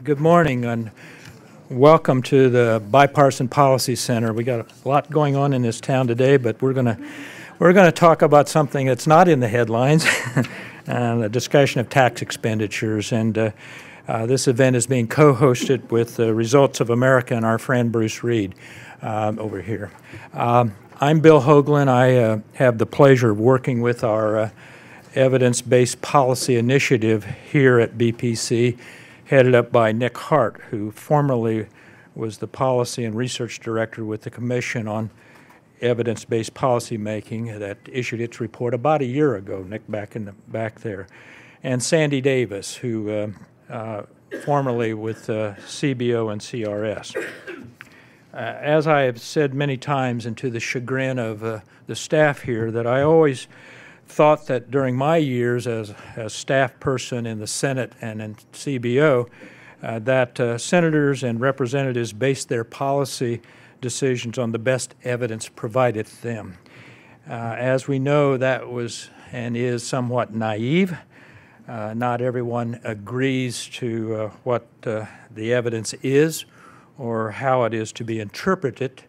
Good morning and welcome to the Bipartisan Policy Center. We got a lot going on in this town today, but we're going to talk about something that's not in the headlines, a discussion of tax expenditures. And this event is being co-hosted with the Results of America and our friend Bruce Reed over here. I'm Bill Holden. I have the pleasure of working with our evidence-based policy initiative here at BPC, headed up by Nick Hart, who formerly was the Policy and Research Director with the Commission on Evidence-Based Policy Making that issued its report about a year ago, Nick back there. And Sandy Davis, who formerly with CBO and CRS. As I have said many times, and to the chagrin of the staff here, that I always thought that during my years as a staff person in the Senate and in CBO, that senators and representatives based their policy decisions on the best evidence provided to them. As we know, that was and is somewhat naive. Not everyone agrees to what the evidence is or how it is to be interpreted,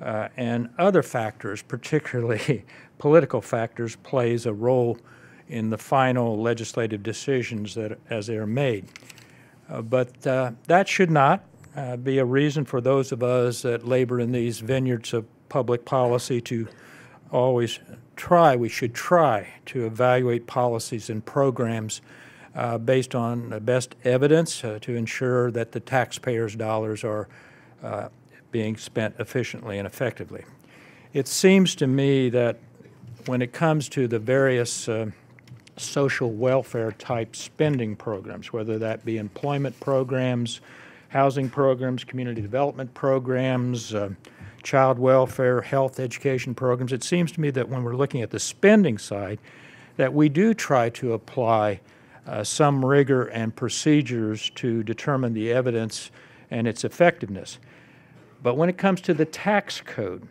and other factors, particularly political factors, plays a role in the final legislative decisions that as they are made. But that should not be a reason for those of us that labor in these vineyards of public policy to always we should try to evaluate policies and programs based on the best evidence to ensure that the taxpayers' dollars are being spent efficiently and effectively. It seems to me that when it comes to the various social welfare type spending programs, whether that be employment programs, housing programs, community development programs, child welfare, health education programs, it seems to me that when we're looking at the spending side, that we do try to apply some rigor and procedures to determine the evidence and its effectiveness. But when it comes to the tax code,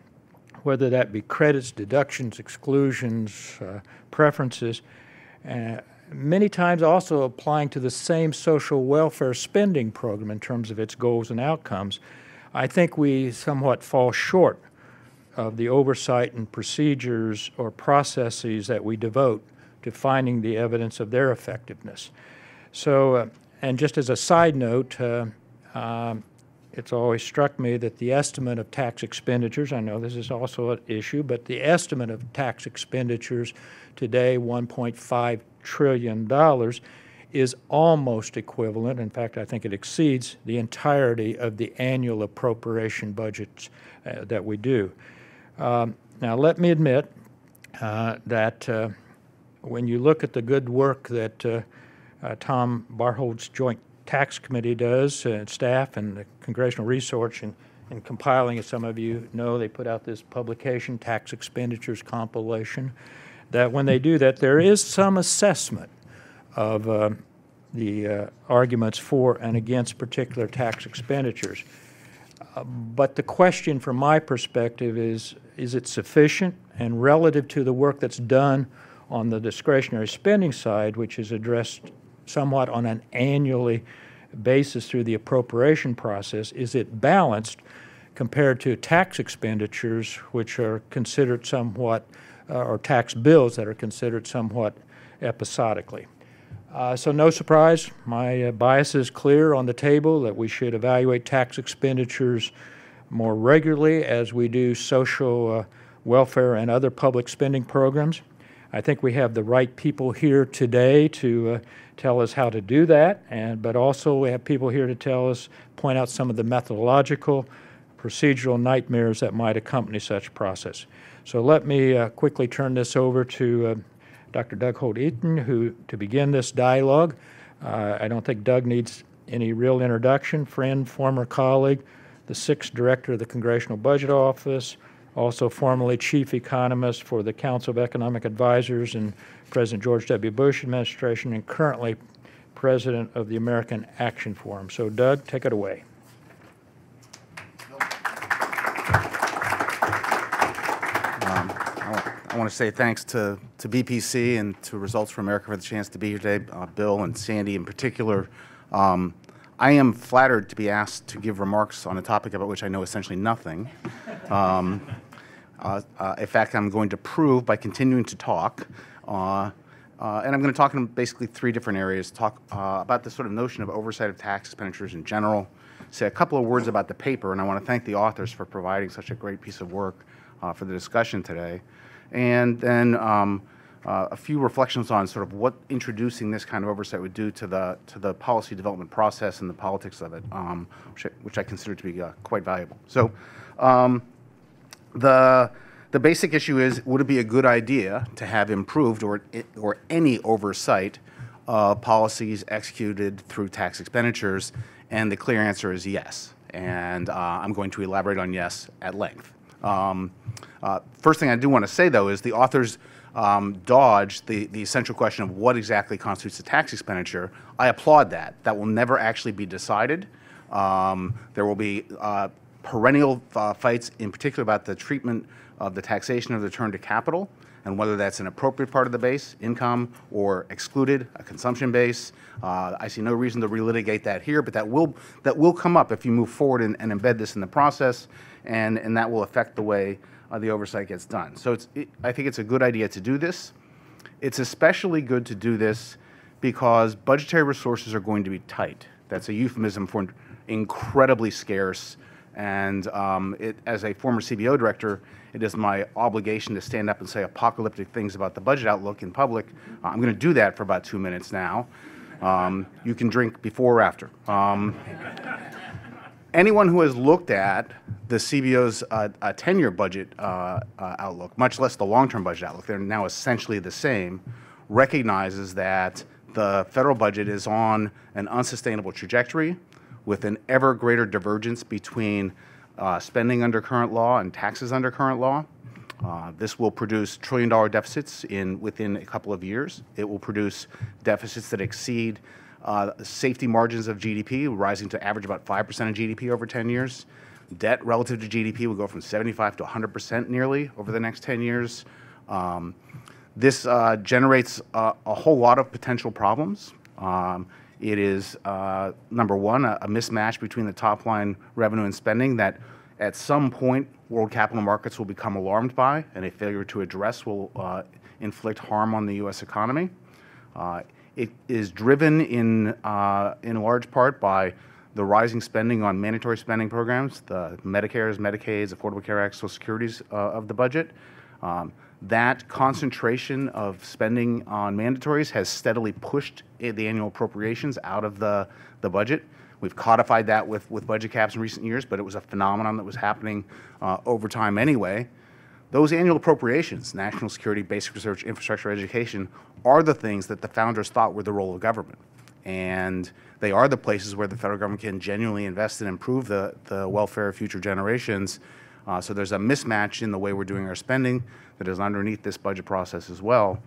whether that be credits, deductions, exclusions, preferences, many times also applying to the same social welfare spending program in terms of its goals and outcomes, I think we somewhat fall short of the oversight and procedures or processes that we devote to finding the evidence of their effectiveness. So, and just as a side note, it's always struck me that the estimate of tax expenditures, I know this is also an issue, but the estimate of tax expenditures today, $1.5 trillion, is almost equivalent. In fact, I think it exceeds the entirety of the annual appropriation budgets that we do. Now, let me admit that when you look at the good work that Tom Barhold's Joint Tax Committee does, staff and the Congressional Research in compiling, as some of you know, they put out this publication, Tax Expenditures Compilation, that when they do that, there is some assessment of the arguments for and against particular tax expenditures. But the question from my perspective is it sufficient? And relative to the work that's done on the discretionary spending side, which is addressed somewhat on an annually basis through the appropriation process, is it balanced compared to tax expenditures, which are considered somewhat, or tax bills that are considered somewhat episodically? So no surprise, my bias is clear on the table that we should evaluate tax expenditures more regularly as we do social welfare and other public spending programs. I think we have the right people here today to tell us how to do that, but also we have people here to point out some of the methodological, procedural nightmares that might accompany such a process. So let me quickly turn this over to Dr. Doug Holt-Eaton, who, to begin this dialogue, I don't think Doug needs any real introduction, friend, former colleague, the 6th Director of the Congressional Budget Office, also formerly Chief Economist for the Council of Economic Advisors in President George W. Bush administration, and currently President of the American Action Forum. So Doug, take it away. I want to say thanks to BPC and to Results for America for the chance to be here today, Bill and Sandy in particular. I am flattered to be asked to give remarks on a topic about which I know essentially nothing. In fact, I'm going to prove by continuing to talk, and I'm going to talk in basically three different areas. Talk about the sort of notion of oversight of tax expenditures in general, say a couple of words about the paper, and I want to thank the authors for providing such a great piece of work for the discussion today, and then a few reflections on sort of what introducing this kind of oversight would do to the policy development process and the politics of it, which I consider to be quite valuable. So the basic issue is, would it be a good idea to have improved or any oversight of policies executed through tax expenditures? And the clear answer is yes. And I'm going to elaborate on yes at length. First thing I do want to say, though, is the authors dodged the essential question of what exactly constitutes a tax expenditure. I applaud that. That will never actually be decided. There will be perennial fights, in particular about the treatment of the taxation of the return to capital and whether that's an appropriate part of the base, income, or excluded, a consumption base. I see no reason to relitigate that here, but that will come up if you move forward and embed this in the process, and that will affect the way the oversight gets done. So I think it's a good idea to do this. It's especially good to do this because budgetary resources are going to be tight. That's a euphemism for incredibly scarce. And as a former CBO director, it is my obligation to stand up and say apocalyptic things about the budget outlook in public. I'm going to do that for about 2 minutes now. You can drink before or after. Anyone who has looked at the CBO's 10-year budget outlook, much less the long-term budget outlook, they're now essentially the same, recognizes that the federal budget is on an unsustainable trajectory with an ever greater divergence between spending under current law and taxes under current law. This will produce trillion-dollar deficits within a couple of years. It will produce deficits that exceed safety margins of GDP, rising to average about 5% of GDP over 10 years. Debt relative to GDP will go from 75 to 100% nearly over the next 10 years. This generates a whole lot of potential problems. It is, number one, a mismatch between the top line revenue and spending that at some point world capital markets will become alarmed by, and a failure to address will inflict harm on the U.S. economy. It is driven in large part by the rising spending on mandatory spending programs, the Medicare's, Medicaid's, Affordable Care Act, Social Security's of the budget. That concentration of spending on mandatories has steadily pushed the annual appropriations out of the budget. We've codified that with budget caps in recent years, but it was a phenomenon that was happening over time anyway. Those annual appropriations, national security, basic research, infrastructure, education, are the things that the founders thought were the role of government. And they are the places where the federal government can genuinely invest and improve the welfare of future generations. So there's a mismatch in the way we're doing our spending that is underneath this budget process as well.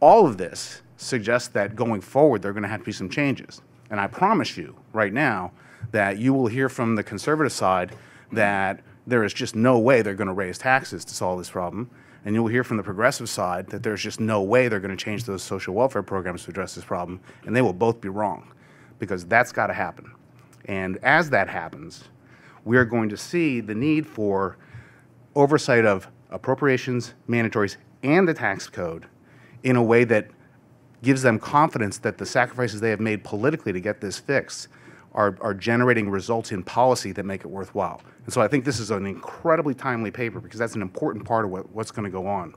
All of this suggests that going forward, there are going to have to be some changes. And I promise you right now that you will hear from the conservative side that there is just no way they're going to raise taxes to solve this problem. And you will hear from the progressive side that there's just no way they're going to change those social welfare programs to address this problem. And they will both be wrong, because that's got to happen. And as that happens, we are going to see the need for oversight of appropriations, mandatories, and the tax code in a way that gives them confidence that the sacrifices they have made politically to get this fixed are generating results in policy that make it worthwhile. And so I think this is an incredibly timely paper, because that's an important part of what's going to go on.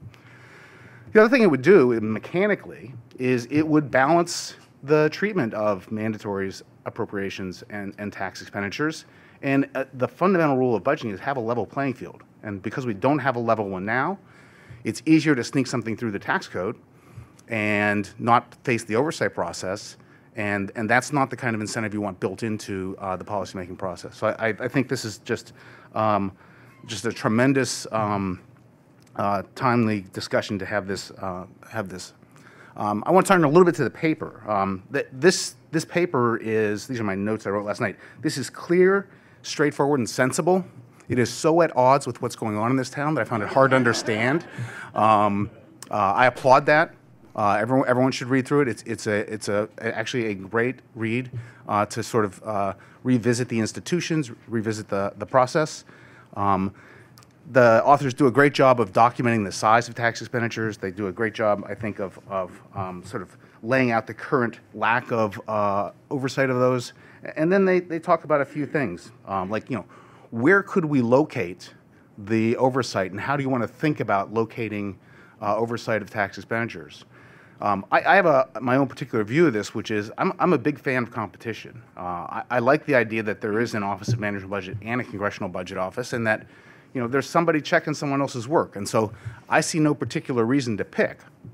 The other thing it would do mechanically is it would balance the treatment of mandatories, appropriations, and tax expenditures. And the fundamental rule of budgeting is have a level playing field. And because we don't have a level one now, it's easier to sneak something through the tax code and not face the oversight process. And that's not the kind of incentive you want built into the policymaking process. So I think this is just a tremendous timely discussion to have this. I want to turn a little bit to the paper. This paper is, these are my notes I wrote last night. This is clear, straightforward, and sensible. It is so at odds with what's going on in this town that I found it hard to understand. I applaud that. Everyone should read through it. It's actually a great read to sort of revisit the institutions, revisit the process. The authors do a great job of documenting the size of tax expenditures. They do a great job, I think, of sort of laying out the current lack of oversight of those. And then they talk about a few things, like, where could we locate the oversight, and how do you want to think about locating oversight of tax expenditures? I have my own particular view of this, which is I'm a big fan of competition. I like the idea that there is an Office of Management Budget and a Congressional Budget Office, and that there's somebody checking someone else's work. And so I see no particular reason to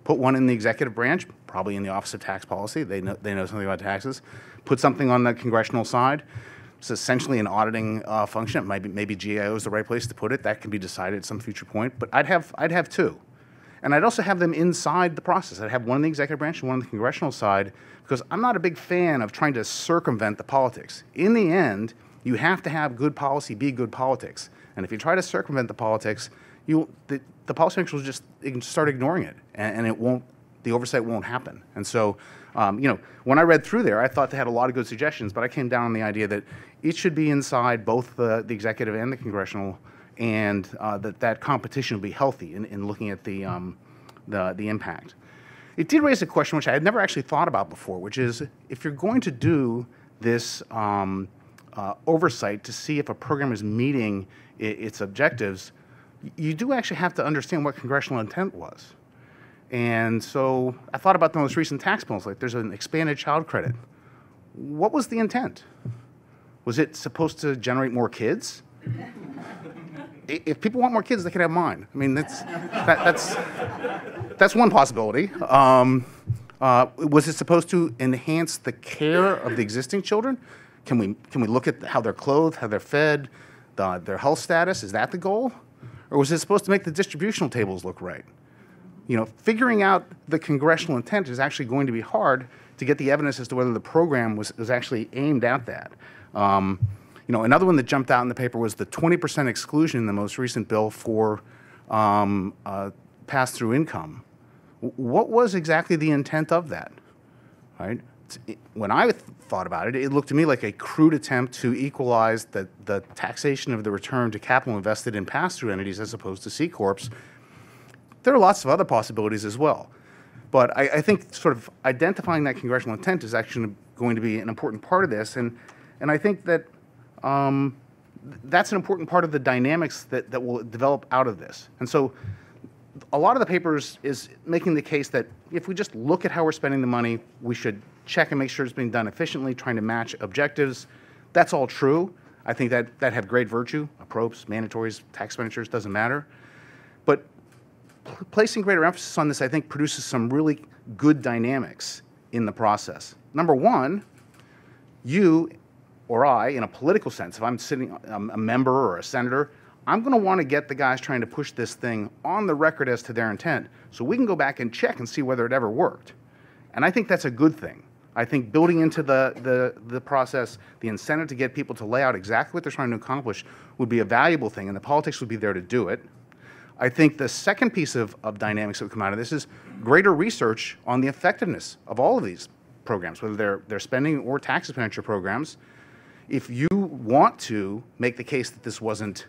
put one in the executive branch, probably in the Office of Tax Policy. They know something about taxes. Put something on the congressional side. It's essentially an auditing function. Maybe GAO is the right place to put it. That can be decided at some future point. But I'd have two. And I'd also have them inside the process. I'd have one in the executive branch and one on the congressional side, because I'm not a big fan of trying to circumvent the politics. In the end, you have to have good policy be good politics. And if you try to circumvent the politics, the policymakers will just start ignoring it, and the oversight won't happen. And so, when I read through there, I thought they had a lot of good suggestions, but I came down on the idea that it should be inside both the executive and the congressional, and that competition will be healthy in looking at the impact. It did raise a question which I had never actually thought about before, which is if you're going to do this oversight to see if a program is meeting its objectives, you do actually have to understand what congressional intent was. And so I thought about the most recent tax bills, like there's an expanded child credit. What was the intent? Was it supposed to generate more kids? If people want more kids, they can have mine. I mean, that's one possibility. Was it supposed to enhance the care of the existing children? Can we look at how they're clothed, how they're fed, their health status? Is that the goal? Or was it supposed to make the distributional tables look right? Figuring out the congressional intent is actually going to be hard to get the evidence as to whether the program was actually aimed at that. Another one that jumped out in the paper was the 20% exclusion in the most recent bill for pass-through income. What was exactly the intent of that? Right? When I thought about it, it looked to me like a crude attempt to equalize the taxation of the return to capital invested in pass-through entities as opposed to C corps. There are lots of other possibilities as well. But I think sort of identifying that congressional intent is actually going to be an important part of this. And I think that that's an important part of the dynamics that will develop out of this. And so a lot of the papers is making the case that if we just look at how we're spending the money, we should check and make sure it's being done efficiently, trying to match objectives. That's all true. I think that have great virtue. Appropriations, mandatories, tax expenditures, doesn't matter. But placing greater emphasis on this, I think, produces some really good dynamics in the process. Number one, you or I, in a political sense, if I'm sitting a member or a senator, I'm going to want to get the guys trying to push this thing on the record as to their intent so we can go back and check and see whether it ever worked. And I think that's a good thing. I think building into the process, the incentive to get people to lay out exactly what they're trying to accomplish would be a valuable thing, and the politics would be there to do it. I think the second piece of dynamics that would come out of this is greater research on the effectiveness of all of these programs, whether they're spending or tax expenditure programs. If you want to make the case that this wasn't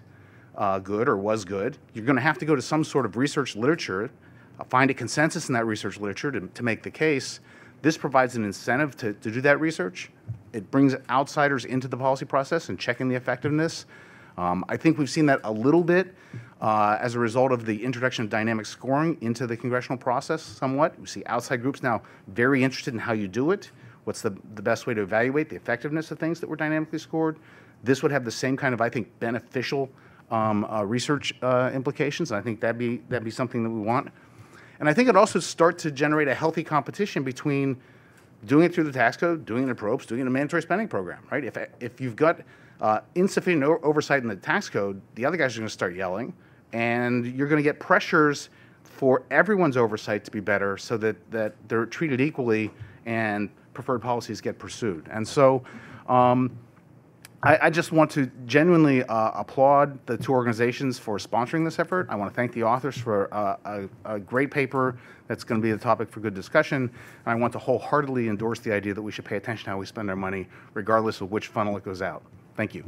good or was good, you're going to have to go to some sort of research literature, find a consensus in that research literature to make the case. This provides an incentive to do that research. It brings outsiders into the policy process and checking the effectiveness. I think we've seen that a little bit as a result of the introduction of dynamic scoring into the congressional process somewhat. We see outside groups now very interested in how you do it. What's the best way to evaluate the effectiveness of things that were dynamically scored? This would have the same kind of, I think, beneficial research implications. And I think that'd be something that we want. And I think it also starts to generate a healthy competition between doing it through the tax code, doing it in appropriations, doing it in a mandatory spending program, right? If you've got insufficient oversight in the tax code, the other guys are going to start yelling, and you're going to get pressures for everyone's oversight to be better so that they're treated equally and preferred policies get pursued. And so I just want to genuinely applaud the two organizations for sponsoring this effort. I want to thank the authors for a great paper that's going to be the topic for good discussion. And I want to wholeheartedly endorse the idea that we should pay attention to how we spend our money, regardless of which funnel it goes out. Thank you.